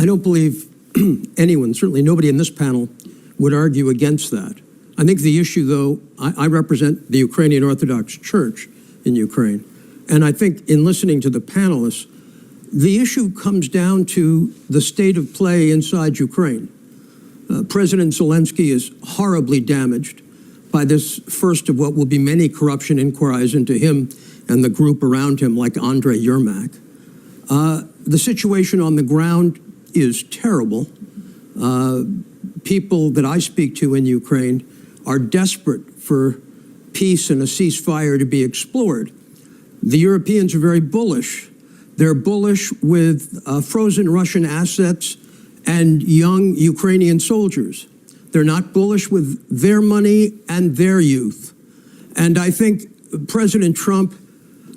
I don't believe anyone, certainly nobody in this panel, would argue against that. I think the issue, though, I represent the Ukrainian Orthodox Church in Ukraine, and I think in listening to the panelists, the issue comes down to the state of play inside Ukraine. President Zelensky is horribly damaged by this first of what will be many corruption inquiries into him and the group around him, like Andrei Yermak. The situation on the ground is terrible. People that I speak to in Ukraine are desperate for peace and a ceasefire to be explored. The Europeans are very bullish. They're bullish with frozen Russian assets and young Ukrainian soldiers. They're not bullish with their money and their youth. And I think President Trump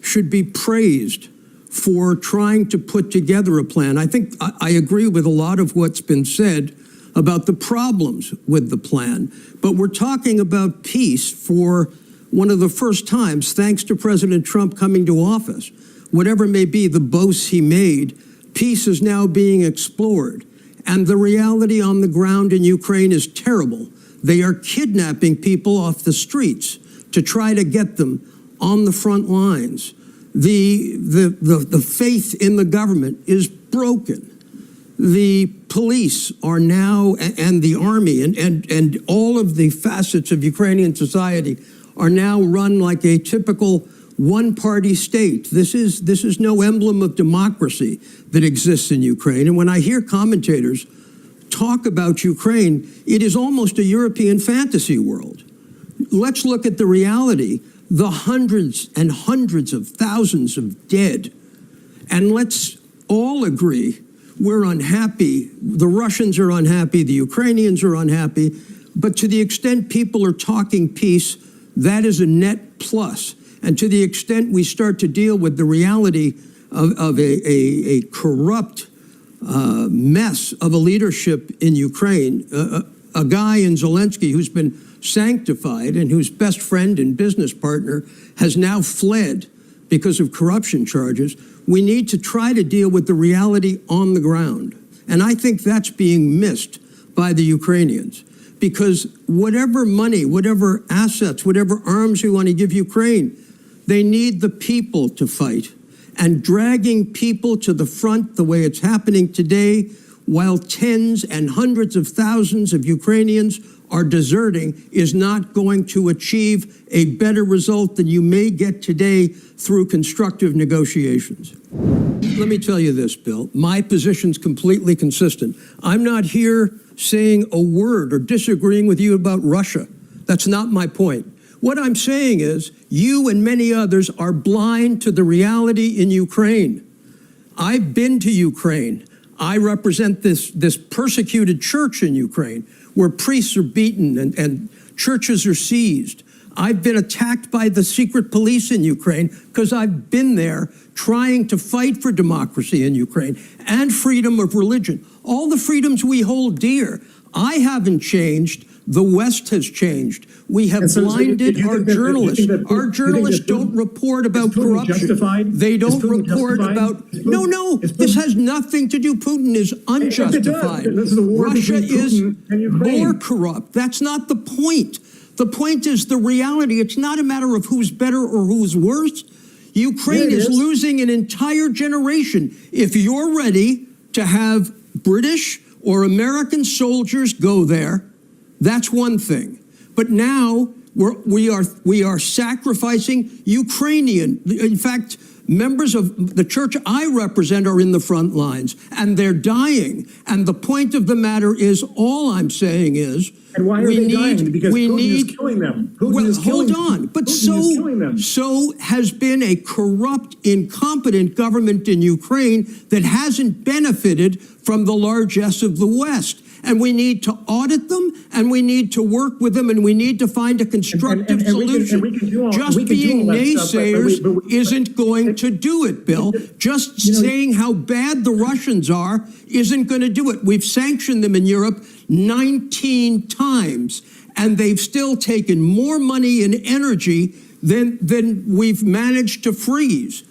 should be praised for trying to put together a plan. I think I agree with a lot of what's been said about the problems with the plan, but we're talking about peace for one of the first times, thanks to President Trump coming to office. Whatever may be the boasts he made, peace is now being explored. And the reality on the ground in Ukraine is terrible. They are kidnapping people off the streets to try to get them on the front lines. The faith in the government is broken. The police are now, and the army, and all of the facets of Ukrainian society are now run like a typical one-party state. This is no emblem of democracy that exists in Ukraine. And when I hear commentators talk about Ukraine, it is almost a European fantasy world. Let's look at the reality, the hundreds and hundreds of thousands of dead. And let's all agree we're unhappy. The Russians are unhappy, the Ukrainians are unhappy, but to the extent people are talking peace, that is a net plus. And to the extent we start to deal with the reality of a corrupt mess of a leadership in Ukraine, a guy in Zelensky who's been sanctified and whose best friend and business partner has now fled because of corruption charges, we need to try to deal with the reality on the ground. And I think that's being missed by the Ukrainians. Because whatever money, whatever assets, whatever arms we want to give Ukraine, they need the people to fight. And dragging people to the front the way it's happening today, while tens and hundreds of thousands of Ukrainians are deserting, is not going to achieve a better result than you may get today through constructive negotiations. Let me tell you this, Bill. My position's completely consistent. I'm not here saying a word or disagreeing with you about Russia. That's not my point. What I'm saying is you and many others are blind to the reality in Ukraine. I've been to Ukraine. I represent this persecuted church in Ukraine where priests are beaten and churches are seized. I've been attacked by the secret police in Ukraine because I've been there trying to fight for democracy in Ukraine and freedom of religion. All the freedoms we hold dear. I haven't changed. The West has changed. We have blinded our journalists. Our journalists don't report about corruption. They don't report about... No, this has nothing to do. Putin is unjustified. Russia is more corrupt. That's not the point. The point is the reality. It's not a matter of who's better or who's worse. Ukraine is losing an entire generation. If you're ready to have British or American soldiers go there, that's one thing. But now we are sacrificing Ukrainian. In fact, members of the church I represent are in the front lines, and they're dying. And the point of the matter is, all I'm saying is, and why are they dying? Because Putin is killing them. Hold on. But so has been a corrupt, incompetent government in Ukraine that hasn't benefited from the largesse of the West. And we need to audit them, and we need to work with them, and we need to find a constructive solution. Just being naysayers isn't going to do it, Bill. Just saying how bad the Russians are isn't going to do it. We've sanctioned them in Europe 19 times, and they've still taken more money and energy than we've managed to freeze.